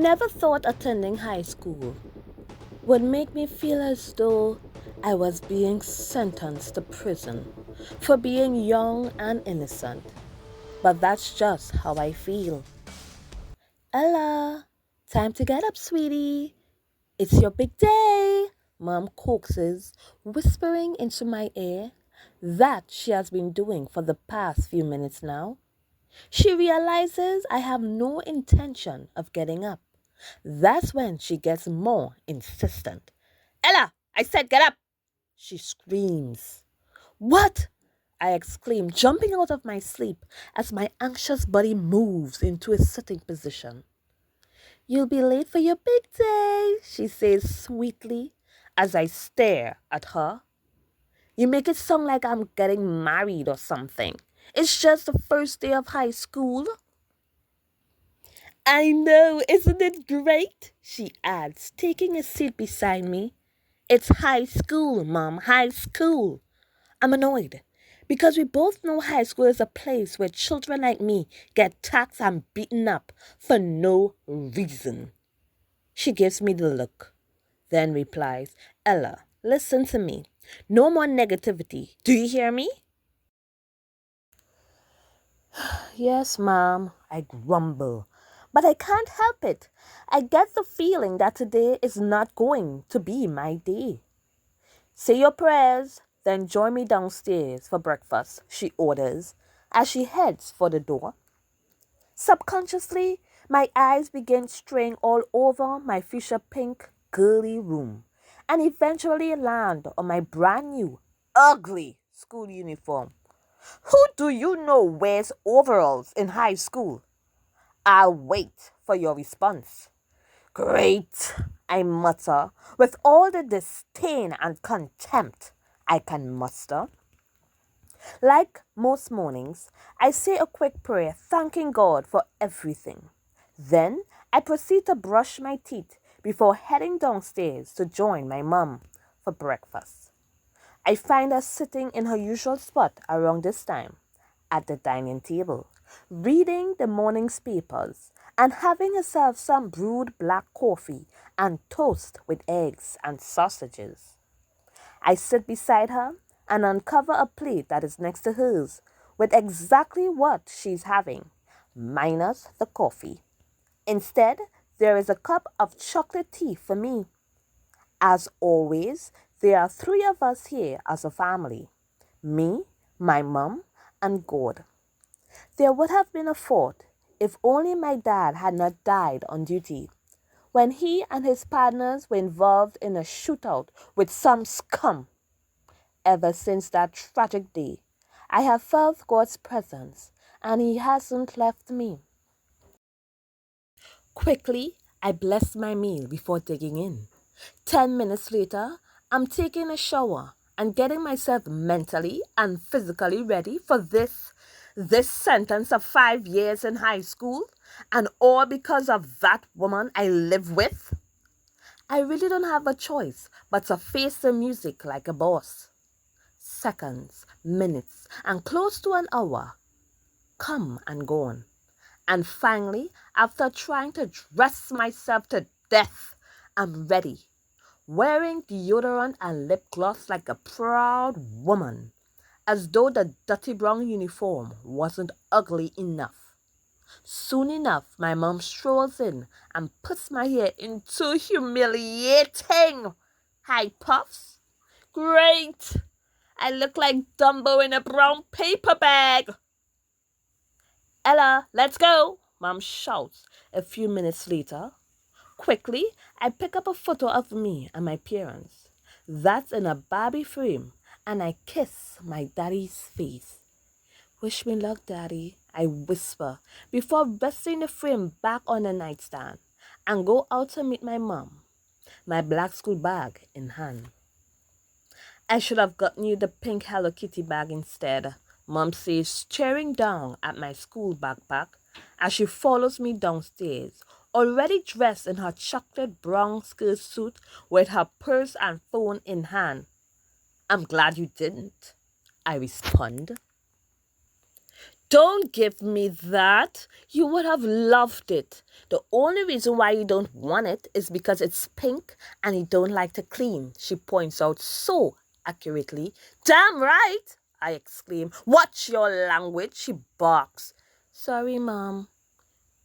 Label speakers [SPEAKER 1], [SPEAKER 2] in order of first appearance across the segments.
[SPEAKER 1] never thought attending high school would make me feel as though I was being sentenced to prison for being young and innocent. But that's just how I feel. Ella, time to get up, sweetie. It's your big day, Mom coaxes, whispering into my ear that she has been doing for the past few minutes now. She realizes I have no intention of getting up. That's when she gets more insistent. Ella, I said get up! She screams. What? I exclaim, jumping out of my sleep as my anxious body moves into a sitting position. You'll be late for your big day, she says sweetly as I stare at her. You make it sound like I'm getting married or something. It's just the first day of high school. I know, isn't it great? She adds, taking a seat beside me. It's high school, Mom, high school. I'm annoyed because we both know high school is a place where children like me get taxed and beaten up for no reason. She gives me the look, then replies, Ella, listen to me. No more negativity. Do you hear me? Yes, Mom, I grumble. But I can't help it. I get the feeling that today is not going to be my day. Say your prayers, then join me downstairs for breakfast, she orders as she heads for the door. Subconsciously, my eyes begin straying all over my fuchsia pink girly room and eventually land on my brand new, ugly school uniform. Who do you know wears overalls in high school? I'll wait for your response. Great, I mutter with all the disdain and contempt I can muster. Like most mornings, I say a quick prayer thanking God for everything. Then I proceed to brush my teeth before heading downstairs to join my mom for breakfast. I find her sitting in her usual spot around this time at the dining table, reading the morning's papers and having herself some brewed black coffee and toast with eggs and sausages. I sit beside her and uncover a plate that is next to hers with exactly what she's having, minus the coffee. Instead, there is a cup of chocolate tea for me. As always, there are three of us here as a family: me, my mum, and God. There would have been a fourth if only my dad had not died on duty when he and his partners were involved in a shootout with some scum. Ever since that tragic day, I have felt God's presence and He hasn't left me. Quickly, I bless my meal before digging in. 10 minutes later, I'm taking a shower and getting myself mentally and physically ready for this sentence of 5 years in high school, and all because of that woman I live with. I really don't have a choice but to face the music like a boss. Seconds, minutes, and close to an hour come and gone. And finally, after trying to dress myself to death, I'm ready, wearing deodorant and lip gloss like a proud woman, as though the dirty brown uniform wasn't ugly enough. Soon enough, my mom strolls in and puts my hair into humiliating high puffs. Great! I look like Dumbo in a brown paper bag. Ella, let's go, Mom shouts a few minutes later. Quickly, I pick up a photo of me and my parents. That's in a Barbie frame, and I kiss my daddy's face. Wish me luck, Daddy, I whisper before resting the frame back on the nightstand and go out to meet my mom, my black school bag in hand. I should have gotten you the pink Hello Kitty bag instead, Mom says, staring down at my school backpack as she follows me downstairs, already dressed in her chocolate brown skirt suit with her purse and phone in hand. I'm glad you didn't, I respond. Don't give me that. You would have loved it. The only reason why you don't want it is because it's pink and you don't like to clean, she points out so accurately. Damn right, I exclaim. Watch your language, she barks. Sorry, Mom.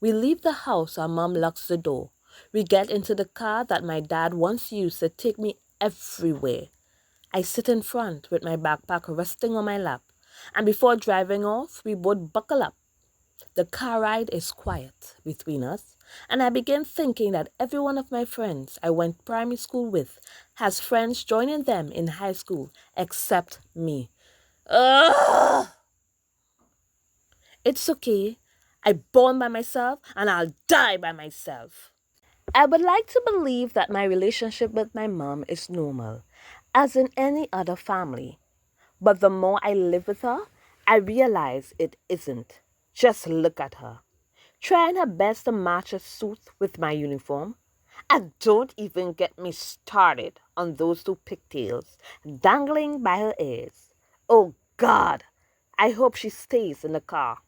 [SPEAKER 1] We leave the house and Mom locks the door. We get into the car that my dad once used to take me everywhere. I sit in front with my backpack resting on my lap. And before driving off, we both buckle up. The car ride is quiet between us, and I begin thinking that every one of my friends I went primary school with has friends joining them in high school, except me. Ugh! It's okay. I born by myself and I'll die by myself. I would like to believe that my relationship with my mom is normal, as in any other family. But the more I live with her, I realize it isn't. Just look at her, trying her best to match a suit with my uniform. And don't even get me started on those two pigtails dangling by her ears. Oh God, I hope she stays in the car.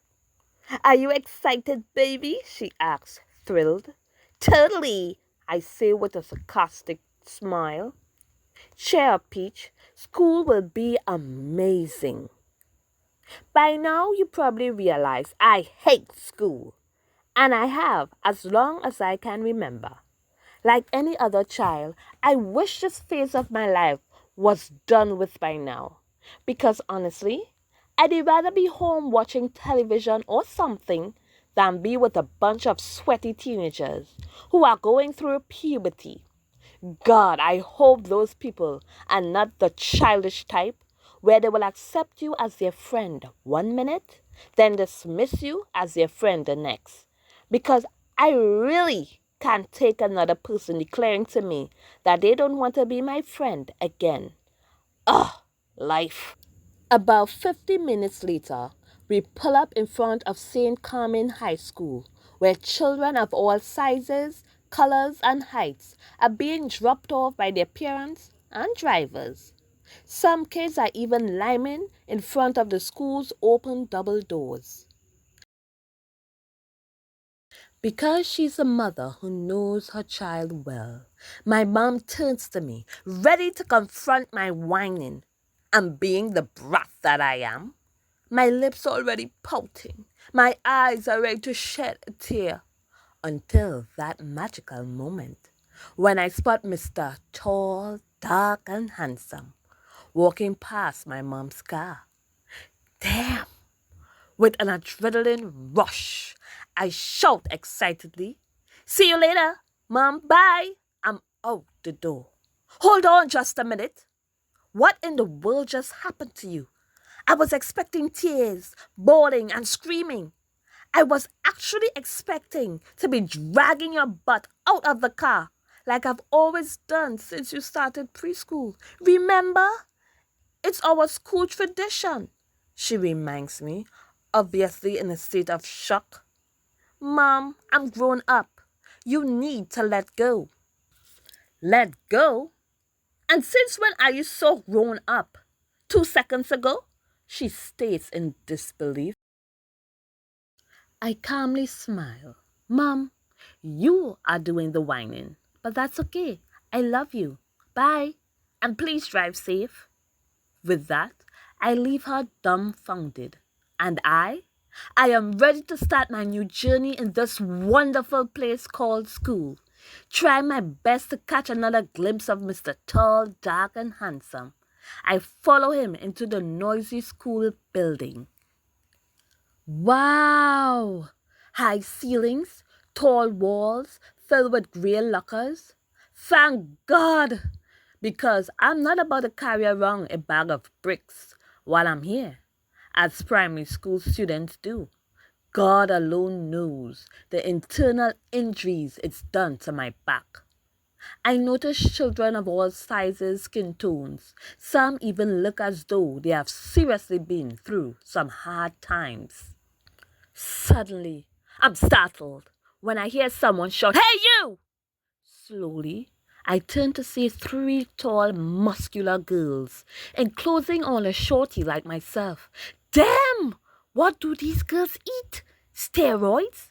[SPEAKER 1] Are you excited, baby? She asks, thrilled. Totally, I say with a sarcastic smile. Cheer up, Peach. School will be amazing. By now, you probably realize I hate school. And I have as long as I can remember. Like any other child, I wish this phase of my life was done with by now. Because honestly, I'd rather be home watching television or something than be with a bunch of sweaty teenagers who are going through puberty. God, I hope those people are not the childish type where they will accept you as their friend one minute, then dismiss you as their friend the next. Because I really can't take another person declaring to me that they don't want to be my friend again. Ugh, life. About 50 minutes later, we pull up in front of St. Carmen High School, where children of all sizes, colors, and heights are being dropped off by their parents and drivers. Some kids are even liming in front of the school's open double doors. Because she's a mother who knows her child well, my mom turns to me, ready to confront my whining. And being the brat that I am, my lips already pouting, my eyes are ready to shed a tear. Until that magical moment when I spot Mr. Tall, dark, and handsome walking past my mom's car. Damn! With an adrenaline rush, I shout excitedly, See you later, Mom, bye! I'm out the door. Hold on just a minute. What in the world just happened to you? I was expecting tears, bawling, and screaming. I was actually expecting to be dragging your butt out of the car like I've always done since you started preschool. Remember? It's our school tradition, she reminds me, obviously in a state of shock. Mom, I'm grown up. You need to let go. Let go? And since when are you so grown up? 2 seconds ago? She states in disbelief. I calmly smile. Mom, you are doing the whining, but that's okay. I love you. Bye. And please drive safe. With that, I leave her dumbfounded. And I am ready to start my new journey in this wonderful place called school. Try my best to catch another glimpse of Mr. Tall, dark, and handsome. I follow him into the noisy school building. Wow! High ceilings, tall walls filled with grey lockers. Thank God! Because I'm not about to carry around a bag of bricks while I'm here, as primary school students do. God alone knows the internal injuries it's done to my back. I notice children of all sizes, skin tones. Some even look as though they have seriously been through some hard times. Suddenly, I'm startled when I hear someone shout, Hey you! Slowly, I turn to see three tall, muscular girls, enclosing on a shorty like myself. Damn! What do these girls eat? Steroids?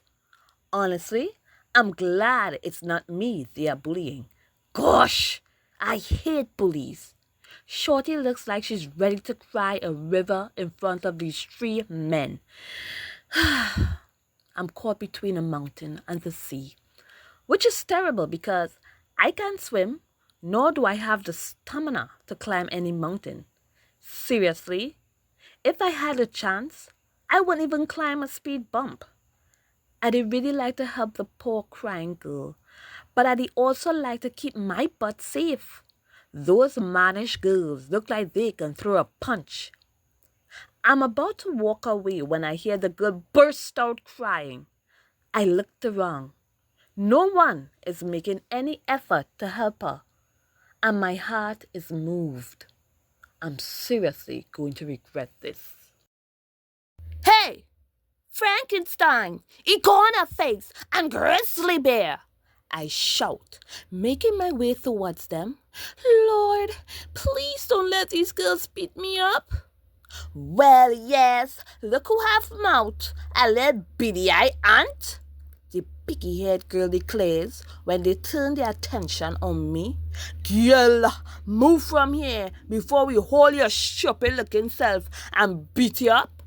[SPEAKER 1] Honestly, I'm glad it's not me they are bullying. Gosh, I hate bullies. Shorty looks like she's ready to cry a river in front of these three men. I'm caught between a mountain and the sea, which is terrible because I can't swim, nor do I have the stamina to climb any mountain. Seriously, if I had a chance, I wouldn't even climb a speed bump. I'd really like to help the poor crying girl, but I'd also like to keep my butt safe. Those mannish girls look like they can throw a punch. I'm about to walk away when I hear the girl burst out crying. I looked around. No one is making any effort to help her, and my heart is moved. I'm seriously going to regret this. Hey! Frankenstein, iguana face, and grizzly bear! I shout, making my way towards them. Lord, please don't let these girls beat me up. Well, yes, look who have mouth, a little beady-eyed ant, the picky-haired girl declares when they turn their attention on me. Girl, move from here before we hold your stupid-looking self and beat you up.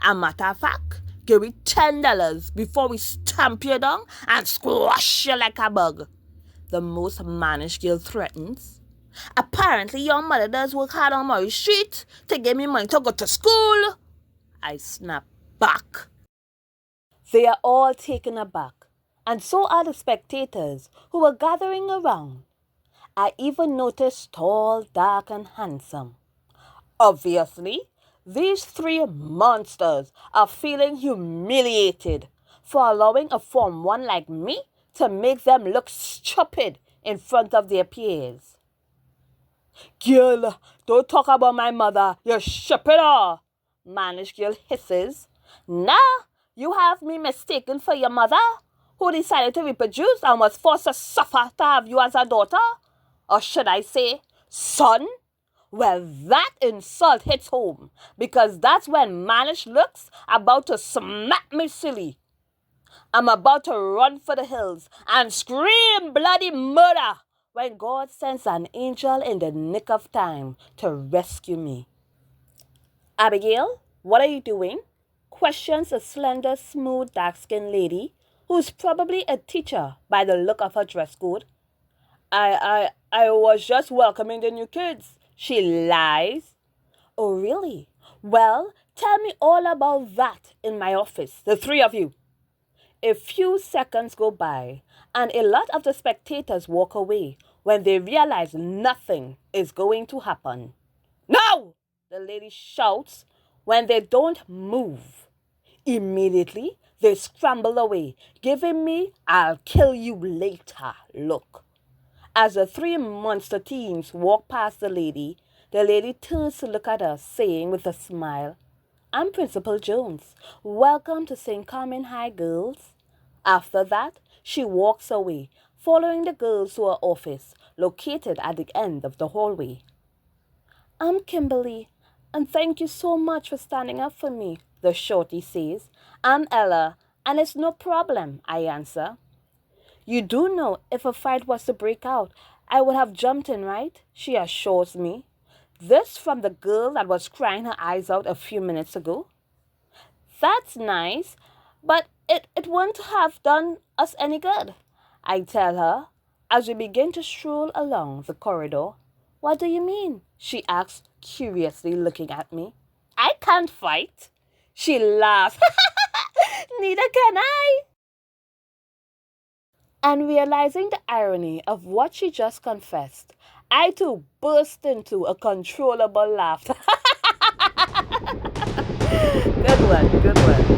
[SPEAKER 1] A matter of fact, give me $10 before we stamp you down and squash you like a bug. The most mannish girl threatens. Apparently, your mother does work hard on my street to give me money to go to school. I snap back. They are all taken aback, and so are the spectators who were gathering around. I even noticed tall, dark, and handsome. Obviously, these three monsters are feeling humiliated for allowing a Form 1 like me to make them look stupid in front of their peers. Girl, don't talk about my mother, you stupid her, mannish girl hisses. Nah, you have me mistaken for your mother, who decided to reproduce and was forced to suffer to have you as a daughter? Or should I say, son? Well, that insult hits home, because that's when mannish looks about to smack me silly. I'm about to run for the hills and scream bloody murder when God sends an angel in the nick of time to rescue me. Abigail, what are you doing? Questions a slender, smooth, dark-skinned lady who's probably a teacher by the look of her dress code. I was just welcoming the new kids. She lies. Oh, really? Well, tell me all about that in my office, the three of you. A few seconds go by, and a lot of the spectators walk away when they realize nothing is going to happen. No! The lady shouts when they don't move. Immediately, they scramble away, giving me "I'll kill you later" look. As the three monster teens walk past the lady turns to look at us, saying with a smile, "I'm Principal Jones. Welcome to St. Carmen High, girls." After that, she walks away, following the girls to her office, located at the end of the hallway. "I'm Kimberly, and thank you so much for standing up for me," the shorty says. "I'm Ella, and it's no problem," I answer. "You do know if a fight was to break out, I would have jumped in, right?" she assures me. This from the girl that was crying her eyes out a few minutes ago. "That's nice, but it wouldn't have done us any good," I tell her as we begin to stroll along the corridor. "What do you mean?" she asks, curiously looking at me. "I can't fight." She laughs. "Neither can I." And realizing the irony of what she just confessed, I too burst into a controllable laughter. Good one, good one.